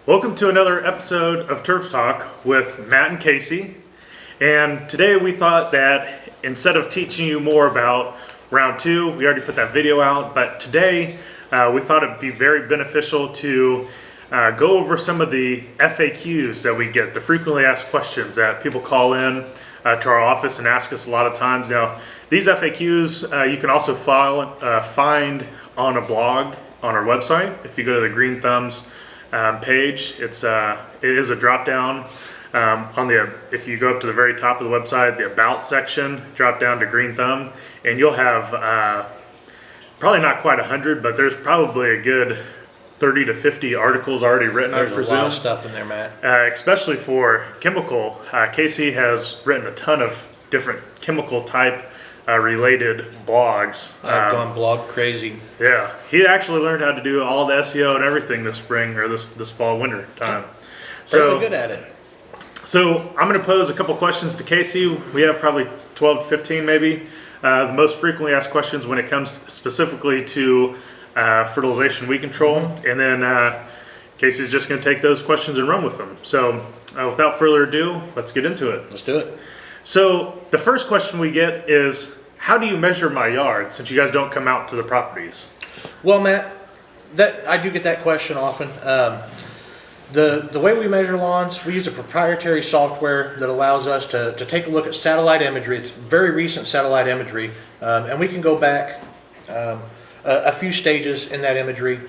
Welcome to another episode of Turf Talk with Matt and Casey. And today we thought that instead of teaching you more about round two, we already put that video out, but today we thought it'd be very beneficial to go over some of the FAQs that we get, the frequently asked questions that people call in to our office and ask us a lot of times. Now, these FAQs you can also find on a blog on our website. If you go to the Green Thumbs page, it is a drop down if you go up to the very top of the website, the About section, drop down to Green Thumb, and you'll have probably not quite 100, but there's probably a good 30 to 50 articles already written, I presume. There's a lot of stuff in there, Matt. Especially for chemical. Casey has written a ton of different chemical type related blogs. I've gone blog crazy. Yeah, he actually learned how to do all the SEO and everything this spring or this fall, winter time. Really good at it. So I'm going to pose a couple questions to Casey. We have probably 12 to 15 maybe. The most frequently asked questions when it comes specifically to fertilization weed control. And then Casey's just going to take those questions and run with them. So without further ado, let's get into it. Let's do it. So the first question we get is, how do you measure my yard since you guys don't come out to the properties? Well, Matt, I do get that question often. The way we measure lawns, we use a proprietary software that allows us to take a look at satellite imagery. It's very recent satellite imagery, and we can go back a few stages in that imagery,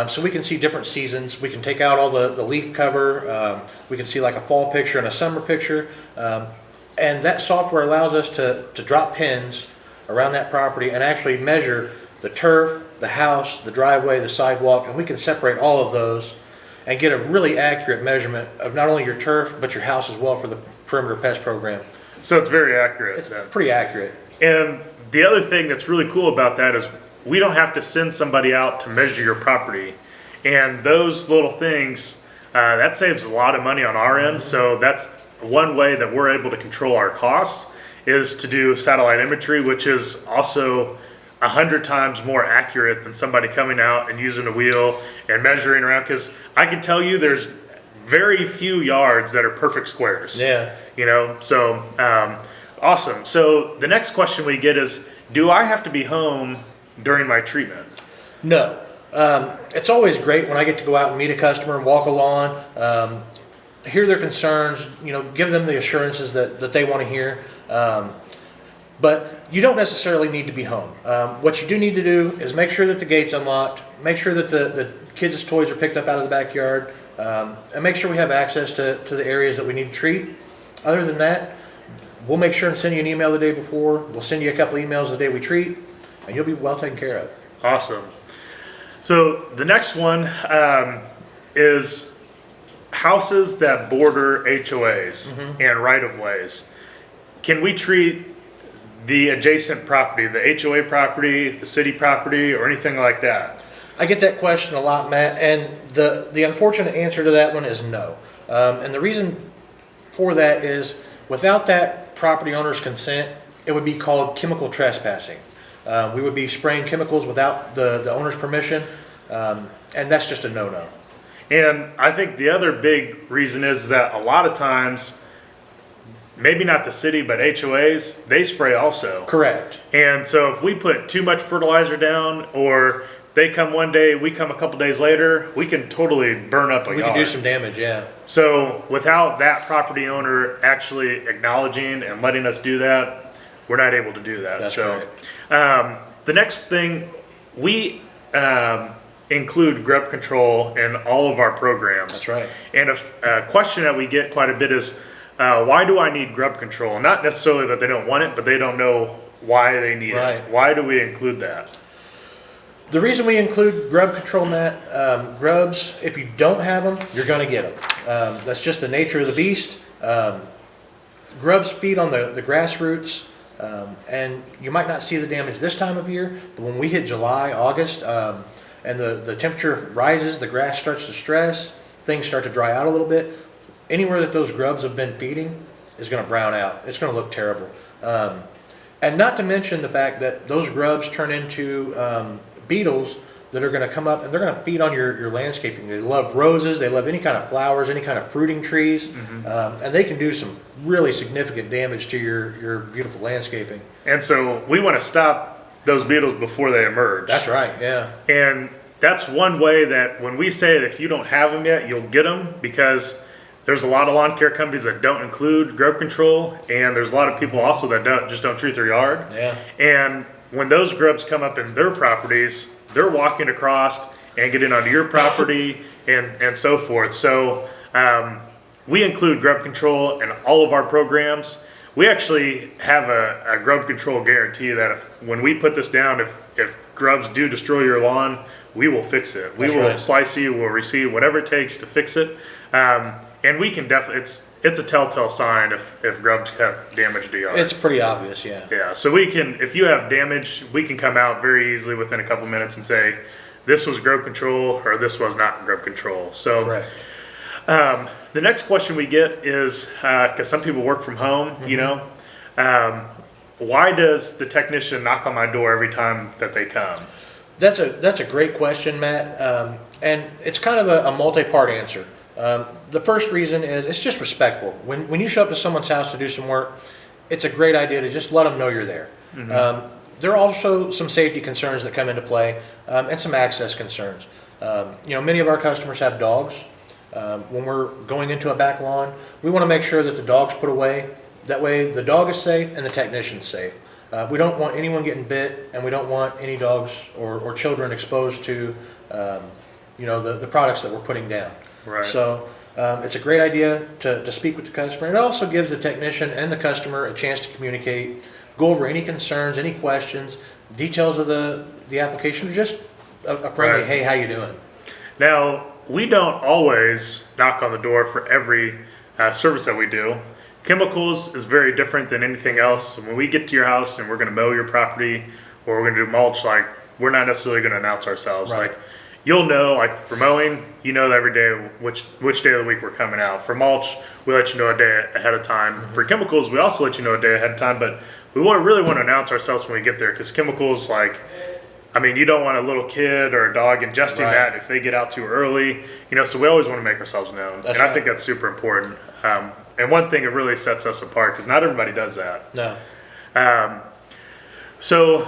so we can see different seasons. We can take out all the leaf cover. We can see like a fall picture and a summer picture, and that software allows us to drop pins around that property and actually measure the turf, the house, the driveway, the sidewalk, and we can separate all of those and get a really accurate measurement of not only your turf, but your house as well for the perimeter pest program. So it's very accurate. It's pretty accurate. And the other thing that's really cool about that is we don't have to send somebody out to measure your property. And those little things, that saves a lot of money on our end. So that's one way that we're able to control our costs, is to do satellite imagery, which is also 100 times more accurate than somebody coming out and using a wheel and measuring around. Because I can tell you there's very few yards that are perfect squares. Yeah. You know, so awesome. So the next question we get is, do I have to be home during my treatment? No. It's always great when I get to go out and meet a customer and walk a lawn, hear their concerns, give them the assurances that they want to hear. But you don't necessarily need to be home. What you do need to do is make sure that the gate's unlocked, make sure that the kids' toys are picked up out of the backyard, and make sure we have access to the areas that we need to treat. Other than that, we'll make sure and send you an email the day before. We'll send you a couple emails the day we treat, and you'll be well taken care of. Awesome. So the next one is houses that border HOAs and right-of-ways. Can we treat the adjacent property, the HOA property, the city property, or anything like that? I get that question a lot, Matt, and the unfortunate answer to that one is no. And the reason for that is, without that property owner's consent, it would be called chemical trespassing. We would be spraying chemicals without the owner's permission, and that's just a no-no. And I think the other big reason is that a lot of times, maybe not the city, but HOAs, they spray also. Correct. And so if we put too much fertilizer down, or they come one day, we come a couple days later, we can totally burn up a yard. We can do some damage, yeah. So without that property owner actually acknowledging and letting us do that, we're not able to do that. That's so correct. The next thing, we include grub control in all of our programs. That's right. And a question that we get quite a bit is, why do I need grub control? Not necessarily that they don't want it, but they don't know why they need it. Why do we include that? The reason we include grub control, Matt, grubs, if you don't have them, you're going to get them. That's just the nature of the beast. Grubs feed on the grass roots, and you might not see the damage this time of year, but when we hit July, August, and the temperature rises, the grass starts to stress, things start to dry out a little bit, anywhere that those grubs have been feeding is going to brown out. It's going to look terrible. And not to mention the fact that those grubs turn into beetles that are going to come up and they're going to feed on your landscaping. They love roses, they love any kind of flowers, any kind of fruiting trees, and they can do some really significant damage to your beautiful landscaping. And so we want to stop those beetles before they emerge. That's right, yeah. And that's one way that when we say that if you don't have them yet, you'll get them, because there's a lot of lawn care companies that don't include grub control, and there's a lot of people also that don't treat their yard. Yeah. And when those grubs come up in their properties, they're walking across and getting onto your property and so forth. So we include grub control in all of our programs. We actually have a grub control guarantee that when we put this down, if grubs do destroy your lawn, we will fix it. We will slice you, we'll receive whatever it takes to fix it. And we can definitely, it's a telltale sign if grubs have damaged the yard. It's pretty obvious, yeah. Yeah, so we can, if you have damage, we can come out very easily within a couple minutes and say, this was grub control or this was not grub control. So Correct. The next question we get is, because some people work from home, you know, why does the technician knock on my door every time that they come? That's a great question, Matt, and it's kind of a multi-part answer. The first reason is it's just respectful. When you show up to someone's house to do some work, it's a great idea to just let them know you're there. There are also some safety concerns that come into play, and some access concerns. Many of our customers have dogs. When we're going into a back lawn, we want to make sure that the dog's put away. That way the dog is safe and the technician's safe. We don't want anyone getting bit, and we don't want any dogs or children exposed to the products that we're putting down. Right. So it's a great idea to speak with the customer. It also gives the technician and the customer a chance to communicate, go over any concerns, any questions, details of the application, or just a friendly, hey, how you doing? Now, we don't always knock on the door for every service that we do. Chemicals is very different than anything else. When we get to your house and we're going to mow your property or we're going to do mulch, like, we're not necessarily going to announce ourselves. Right. Like, you'll know, like for mowing, you know every day which day of the week we're coming out. For mulch, we let you know a day ahead of time. For chemicals, we also let you know a day ahead of time, but we really want to announce ourselves when we get there, because chemicals, like, I mean, you don't want a little kid or a dog ingesting that if they get out too early, so we always want to make ourselves known. That's I think that's super important. And one thing, it really sets us apart, because not everybody does that. No. So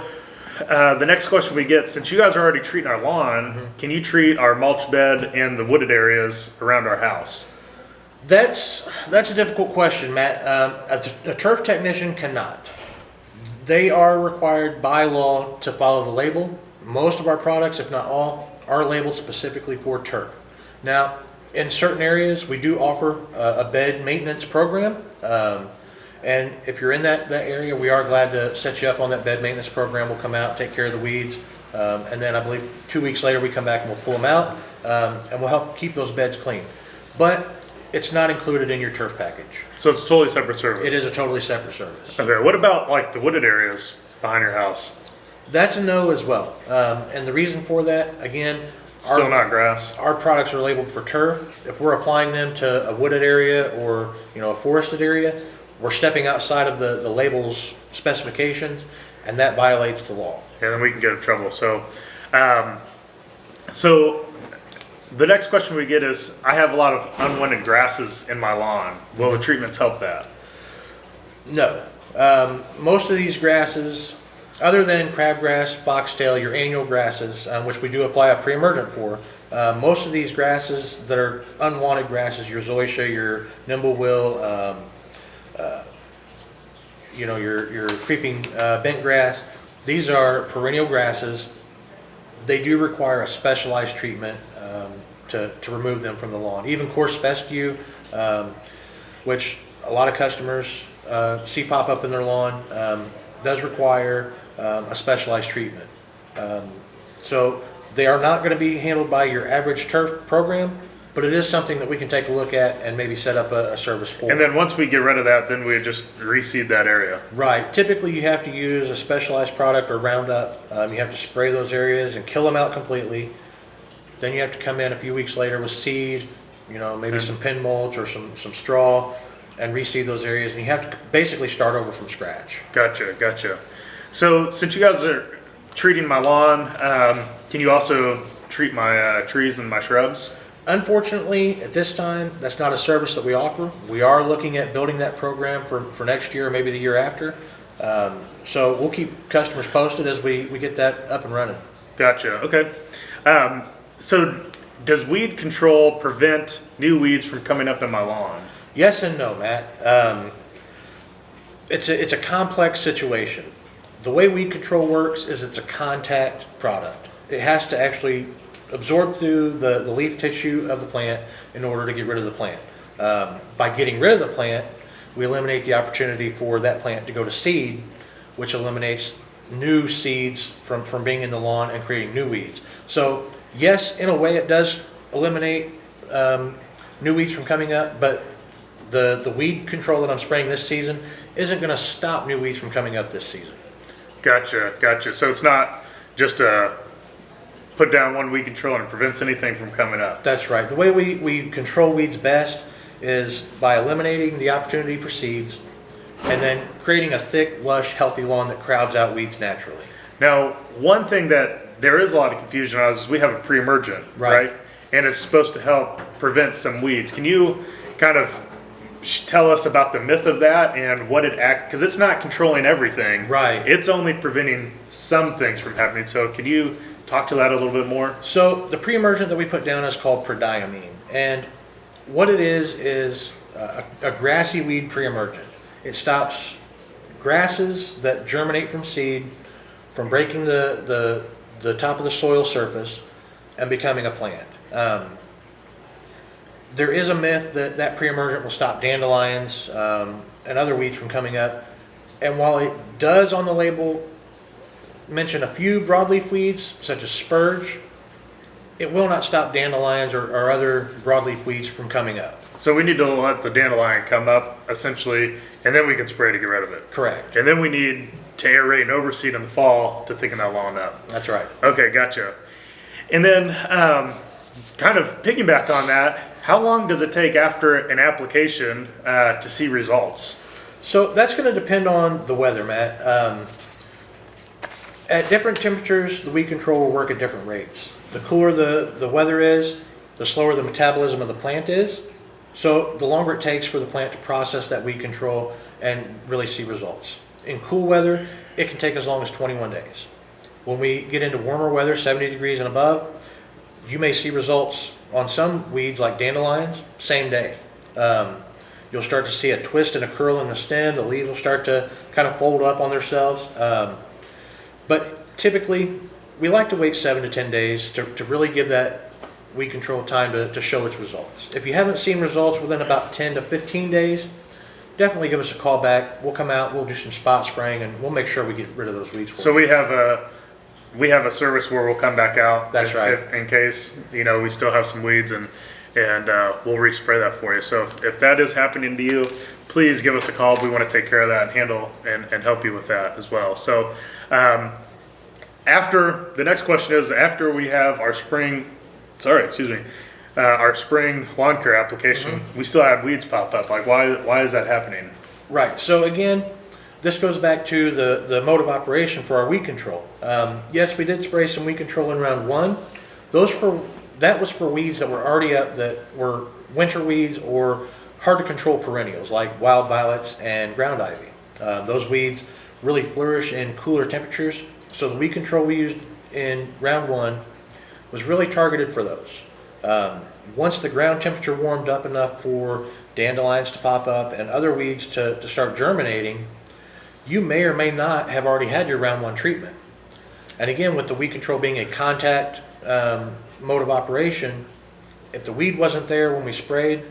the next question we get, since you guys are already treating our lawn, can you treat our mulch bed and the wooded areas around our house? That's a difficult question, Matt. A turf technician cannot. They are required by law to follow the label. Most of our products, if not all, are labeled specifically for turf. Now, in certain areas, we do offer a bed maintenance program. And if you're in that area, we are glad to set you up on that bed maintenance program. We'll come out, take care of the weeds. And then I believe 2 weeks later, we come back and we'll pull them out. And we'll help keep those beds clean. But it's not included in your turf package. So it's a totally separate service? It is a totally separate service. Okay, what about like the wooded areas behind your house? That's a no as well. And the reason for that, again, Still not grass? Our products are labeled for turf. If we're applying them to a wooded area or a forested area, we're stepping outside of the label's specifications, and that violates the law. And then we can get in trouble. So, the next question we get is, I have a lot of unwanted grasses in my lawn. Will the treatments help that? No. Most of these grasses, other than crabgrass, foxtail, your annual grasses, which we do apply a pre-emergent for, most of these grasses that are unwanted grasses, your zoysia, your nimblewill, your creeping bent grass, these are perennial grasses. They do require a specialized treatment to remove them from the lawn. Even coarse fescue, which a lot of customers see pop up in their lawn, does require a specialized treatment. So they are not going to be handled by your average turf program, but it is something that we can take a look at and maybe set up a service for. And then once we get rid of that, then we just reseed that area. Right. Typically you have to use a specialized product or Roundup. You have to spray those areas and kill them out completely. Then you have to come in a few weeks later with seed, maybe some pin mulch or some straw, and reseed those areas. And you have to basically start over from scratch. Gotcha. So since you guys are treating my lawn, Can you also treat my trees and my shrubs? Unfortunately, at this time, that's not a service that we offer. We are looking at building that program for next year, maybe the year after. So we'll keep customers posted as we get that up and running. Gotcha. Okay. So does weed control prevent new weeds from coming up in my lawn? Yes and no, Matt. It's a complex situation. The way weed control works is it's a contact product. It has to actually absorb through the leaf tissue of the plant in order to get rid of the plant. By getting rid of the plant, we eliminate the opportunity for that plant to go to seed, which eliminates new seeds from being in the lawn and creating new weeds. So yes, in a way it does eliminate new weeds from coming up, but the weed control that I'm spraying this season isn't going to stop new weeds from coming up this season. Gotcha. So it's not just put down one weed control and it prevents anything from coming up. That's right. The way we control weeds best is by eliminating the opportunity for seeds and then creating a thick, lush, healthy lawn that crowds out weeds naturally. Now, one thing that there is a lot of confusion on is we have a pre-emergent, right? And it's supposed to help prevent some weeds. Can you kind of tell us about the myth of that and what it because it's not controlling everything. Right. It's only preventing some things from happening. So can you talk to that a little bit more? So the pre-emergent that we put down is called prodiamine. And what it is a grassy weed pre-emergent. It stops grasses that germinate from seed from breaking the top of the soil surface and becoming a plant. There is a myth that pre-emergent will stop dandelions and other weeds from coming up. And while it does on the label mention a few broadleaf weeds, such as spurge, it will not stop dandelions or other broadleaf weeds from coming up. So we need to let the dandelion come up, essentially, and then we can spray to get rid of it. Correct. And then we need to aerate and overseed in the fall to thicken that lawn up. That's right. Okay, gotcha. And then kind of piggyback on that, how long does it take after an application to see results? So that's going to depend on the weather, Matt. At different temperatures, the weed control will work at different rates. The cooler the weather is, the slower the metabolism of the plant is. So the longer it takes for the plant to process that weed control and really see results. In cool weather, it can take as long as 21 days. When we get into warmer weather, 70 degrees and above, you may see results on some weeds like dandelions, same day. You'll start to see a twist and a curl in the stem. The leaves will start to kind of fold up on themselves. But typically, we like to wait 7 to 10 days to really give that weed control time to show its results. If you haven't seen results within about 10 to 15 days, definitely give us a call back. We'll come out, we'll do some spot spraying, and we'll make sure we get rid of those weeds for So you. we have a service where we'll come back out. That's right. In case we still have some weeds and we'll respray that for you. So if that is happening to you, please give us a call. We want to take care of that and handle and help you with that as well. So after the next question is after we have our spring lawn care application, we still have weeds pop up. Like why is that happening? Right. So again, this goes back to the mode of operation for our weed control. Yes, we did spray some weed control in round one. That was for weeds that were already up, that were winter weeds or hard to control perennials like wild violets and ground ivy. Those weeds really flourish in cooler temperatures. So the weed control we used in round one was really targeted for those. Once the ground temperature warmed up enough for dandelions to pop up and other weeds to start germinating, you may or may not have already had your round one treatment. And again, with the weed control being a contact mode of operation, if the weed wasn't there when we sprayed,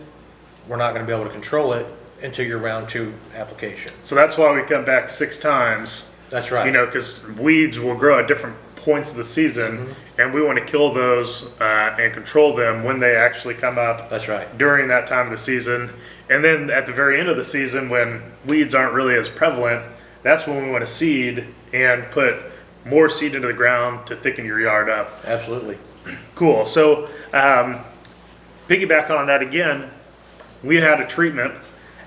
we're not going to be able to control it until your round two application. So that's why we come back 6 times. That's right. Because weeds will grow at different points of the season, and we want to kill those and control them when they actually come up. That's right. During that time of the season. And then at the very end of the season, when weeds aren't really as prevalent, that's when we want to seed and put more seed into the ground to thicken your yard up. Absolutely. Cool. So piggyback on that again, we had a treatment.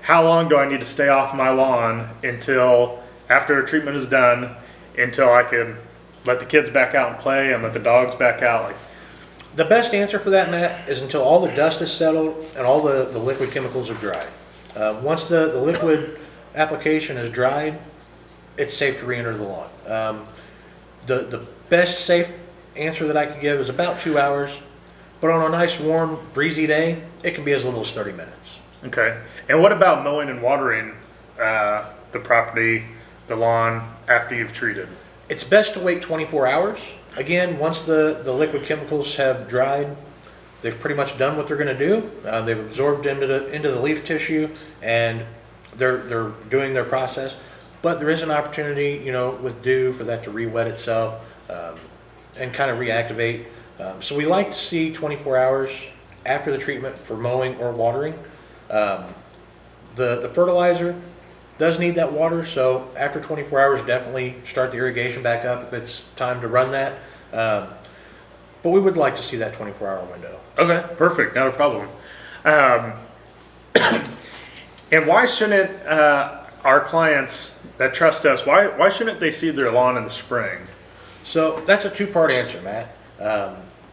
How long do I need to stay off my lawn until after a treatment is done until I can let the kids back out and play and let the dogs back out? Like, The best answer for that, Matt, is until all the dust is settled and all the liquid chemicals are dried. Once the liquid application is dried, it's safe to re-enter the lawn. The best safe answer that I could give is about 2 hours, but on a nice, warm, breezy day, it can be as little as 30 minutes. okay. And what about mowing and watering the property, the lawn, after you've treated? It's best to wait 24 hours. Again, once the liquid chemicals have dried, they've pretty much done what they're going to do. They've absorbed into the leaf tissue, and they're doing their process. But there is an opportunity, with dew for that to re-wet itself and kind of reactivate. So we like to see 24 hours after the treatment for mowing or watering. The fertilizer does need that water, so after 24 hours, definitely start the irrigation back up if it's time to run that. But we would like to see that 24-hour window. Okay, perfect, not a problem. And why shouldn't our clients that trust us, why shouldn't they seed their lawn in the spring? So that's a two-part answer, Matt.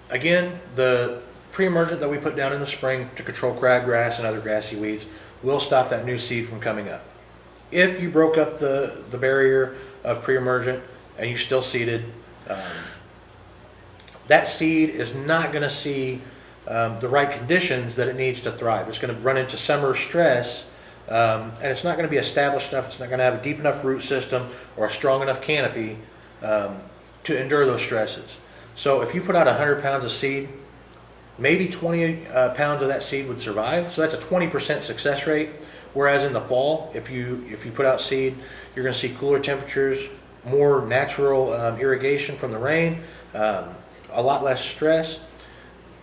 Again, the pre-emergent that we put down in the spring to control crabgrass and other grassy weeds will stop that new seed from coming up. If you broke up the barrier of pre-emergent and you still seeded, that seed is not going to see the right conditions that it needs to thrive. It's going to run into summer stress, and it's not going to be established enough. It's not going to have a deep enough root system or a strong enough canopy to endure those stresses. So if you put out 100 pounds of seed, maybe 20 pounds of that seed would survive. So that's a 20% success rate. Whereas in the fall, if you put out seed, you're going to see cooler temperatures, more natural irrigation from the rain, a lot less stress.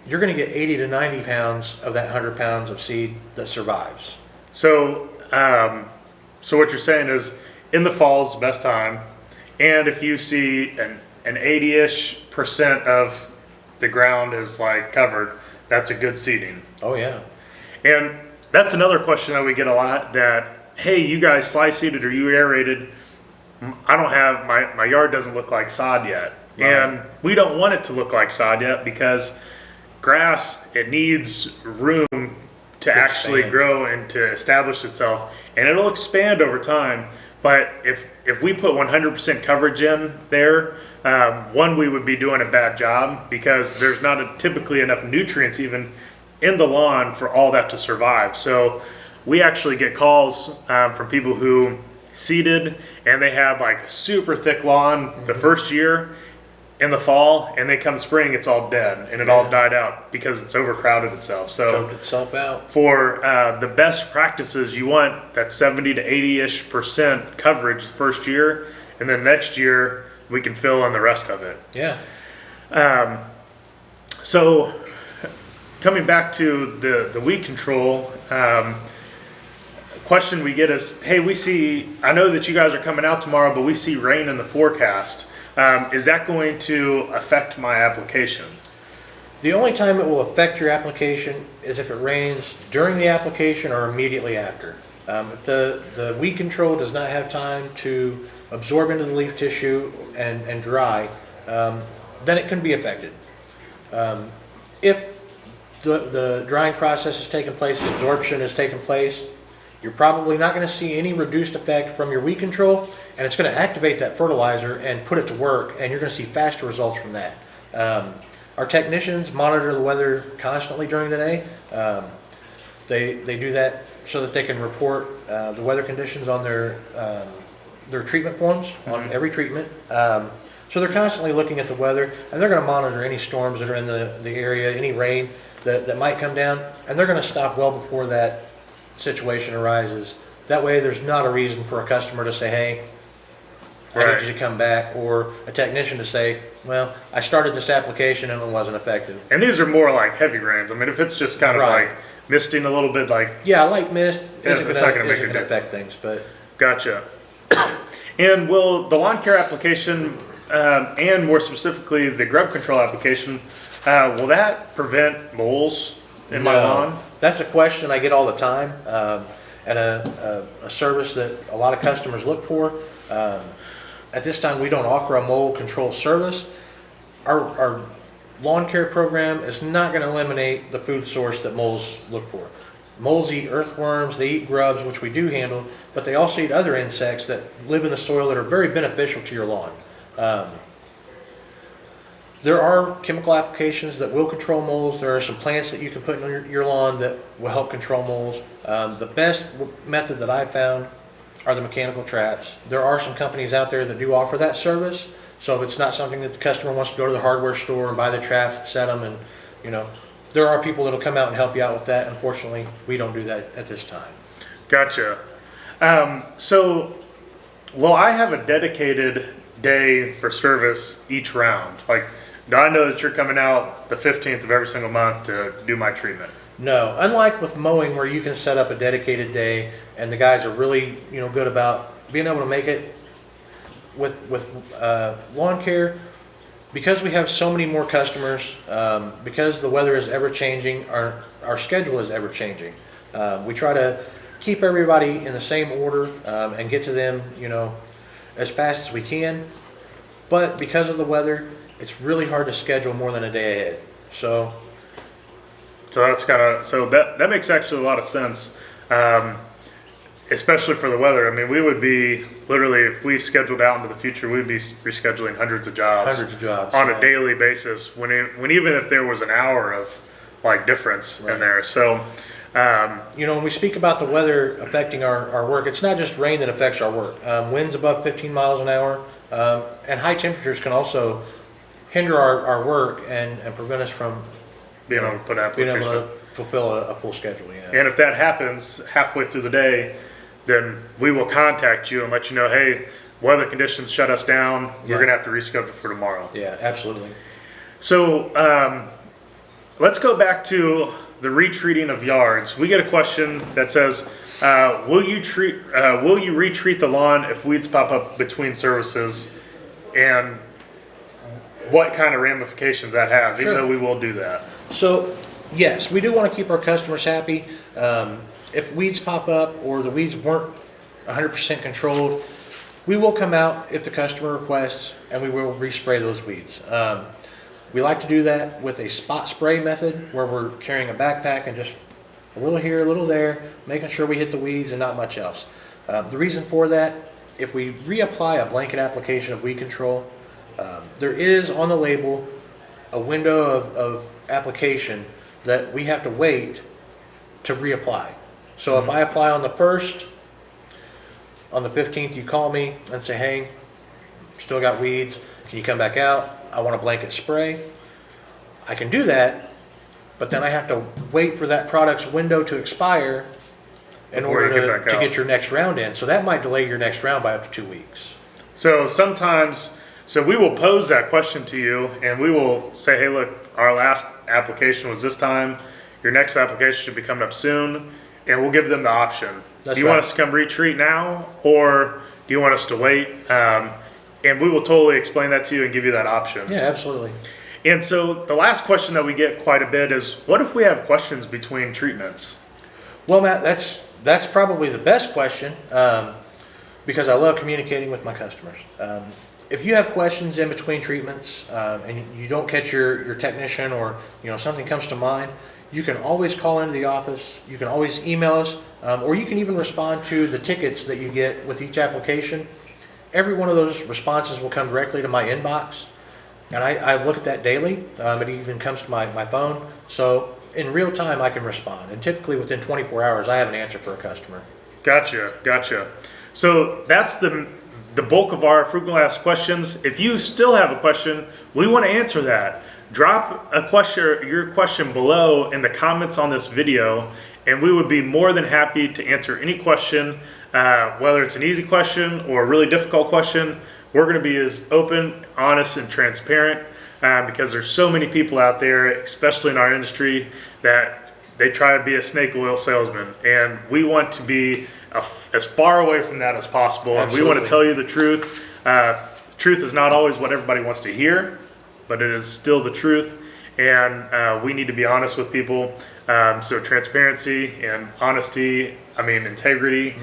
You're going to get 80 to 90 pounds of that 100 pounds of seed that survives. So, so what you're saying is, in the fall is the best time, and if you see an 80-ish% of the ground is like covered, that's a good seeding. Oh yeah. And that's another question that we get a lot, that, hey, you guys slice seeded or you aerated, I don't have, my yard doesn't look like sod yet. Right. And we don't want it to look like sod yet, because grass, it needs room to actually grow and to establish itself, and it'll expand over time. But if we put 100% coverage in there, one, we would be doing a bad job, because there's not typically enough nutrients even in the lawn for all that to survive. So we actually get calls from people who seeded and they have like a super thick lawn the first year in the fall, and they come spring, it's all dead and it all died out because it's overcrowded itself. So choked itself out. For the best practices, you want that 70 to 80-ish% coverage the first year, and then next year we can fill in the rest of it. Yeah. So coming back to the weed control, question we get is, hey, I know that you guys are coming out tomorrow, but we see rain in the forecast. Is that going to affect my application? The only time it will affect your application is if it rains during the application or immediately after. If the weed control does not have time to absorb into the leaf tissue and dry, then it can be affected. If the drying process has taken place, the absorption has taken place, you're probably not going to see any reduced effect from your weed control, and it's going to activate that fertilizer and put it to work, and you're going to see faster results from that. Our technicians monitor the weather constantly during the day. They do that so that they can report the weather conditions on their treatment forms on every treatment. So they're constantly looking at the weather, and they're going to monitor any storms that are in the area, any rain that might come down, and they're going to stop well before that situation arises. That way there's not a reason for a customer to say, hey, I need you to come back, or a technician to say, well, I started this application and it wasn't effective. And these are more like heavy rains. I mean, if it's just kind of like misting a little bit, like... Yeah, light mist isn't going to affect things, but... Gotcha. And will the Lawncare application, and more specifically the grub control application, will that prevent moles in my lawn? That's a question I get all the time, and a service that a lot of customers look for. At this time, we don't offer a mold control service. Our lawn care program is not going to eliminate the food source that moles look for. Moles eat earthworms, they eat grubs, which we do handle, but they also eat other insects that live in the soil that are very beneficial to your lawn. There are chemical applications that will control moles. There are some plants that you can put in your lawn that will help control moles. The best method that I've found are the mechanical traps. There are some companies out there that do offer that service. So if it's not something that the customer wants to go to the hardware store and buy the traps and set them, and there are people that'll come out and help you out with that. Unfortunately, we don't do that at this time. Gotcha. So will I have a dedicated day for service each round? Like, do I know that you're coming out the 15th of every single month to do my treatment? No, unlike with mowing where you can set up a dedicated day and the guys are really good about being able to make it, with lawn care, because we have so many more customers, because the weather is ever changing, our schedule is ever changing. We try to keep everybody in the same order and get to them as fast as we can, but because of the weather, it's really hard to schedule more than a day ahead. So that's that makes actually a lot of sense, especially for the weather. I mean, we would be literally, if we scheduled out into the future, we'd be rescheduling hundreds of jobs on a daily basis. When even if there was an hour of difference in there. So when we speak about the weather affecting our work, it's not just rain that affects our work. Winds above 15 miles an hour and high temperatures can also hinder our work and prevent us from being able to fulfill a full schedule. Yeah. And if that happens halfway through the day, then we will contact you and let you know, hey, weather conditions shut us down. We're going to have to reschedule for tomorrow. Yeah, absolutely. So let's go back to the retreating of yards. We get a question that says, will you retreat the lawn if weeds pop up between services, and what kind of ramifications that has, even though we will do that? So yes, we do want to keep our customers happy. If weeds pop up or the weeds weren't 100% controlled, we will come out if the customer requests and we will respray those weeds. We like to do that with a spot spray method where we're carrying a backpack and just a little here, a little there, making sure we hit the weeds and not much else. The reason for that, if we reapply a blanket application of weed control, there is on the label a window of application that we have to wait to reapply. So if I apply on the 1st, on the 15th you call me and say, hey, still got weeds, can you come back out? I want a blanket spray. I can do that, but then I have to wait for that product's window to expire in order to get your next round in. So that might delay your next round by up to 2 weeks. So sometimes, we will pose that question to you and we will say, hey, look, our last application was this time. Your next application should be coming up soon. And we'll give them the option. Do you want us to come retreat now, or do you want us to wait? And we will totally explain that to you and give you that option. Yeah, absolutely. And so the last question that we get quite a bit is, what if we have questions between treatments? Well, Matt, that's probably the best question because I love communicating with my customers. If you have questions in between treatments and you don't catch your technician, or something comes to mind, you can always call into the office. You can always email us, or you can even respond to the tickets that you get with each application. Every one of those responses will come directly to my inbox, and I look at that daily. It even comes to my phone. So in real time, I can respond, and typically within 24 hours, I have an answer for a customer. Gotcha. So that's the bulk of our frequently asked questions. If you still have a question, we want to answer that. Drop your question below in the comments on this video, and we would be more than happy to answer any question, whether it's an easy question or a really difficult question. We're going to be as open, honest, and transparent because there's so many people out there, especially in our industry, that they try to be a snake oil salesman, and we want to be as far away from that as possible. Absolutely. And we want to tell you the truth. Truth is not always what everybody wants to hear, but it is still the truth, and we need to be honest with people. So transparency and honesty, integrity,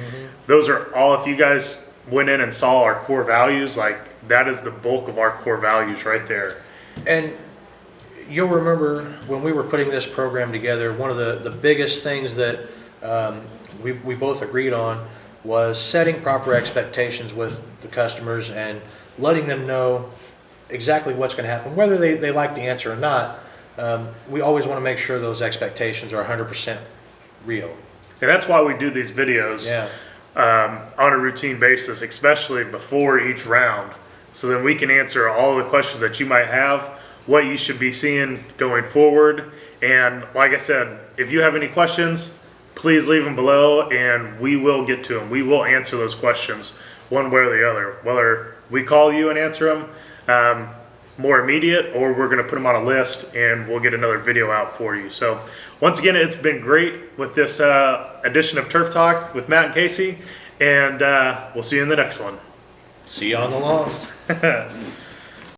those are all, if you guys went in and saw our core values, like that is the bulk of our core values right there. And you'll remember when we were putting this program together, one of the biggest things that we both agreed on was setting proper expectations with the customers and letting them know exactly what's going to happen, whether they like the answer or not. We always want to make sure those expectations are 100% real. And that's why we do these videos on a routine basis, especially before each round. So then we can answer all the questions that you might have, what you should be seeing going forward. And like I said, if you have any questions, please leave them below and we will get to them. We will answer those questions one way or the other, whether we call you and answer them more immediate, or we're going to put them on a list and we'll get another video out for you. So once again, it's been great with this edition of Turf Talk with Matt and Casey, and we'll see you in the next one. See you on the lawn.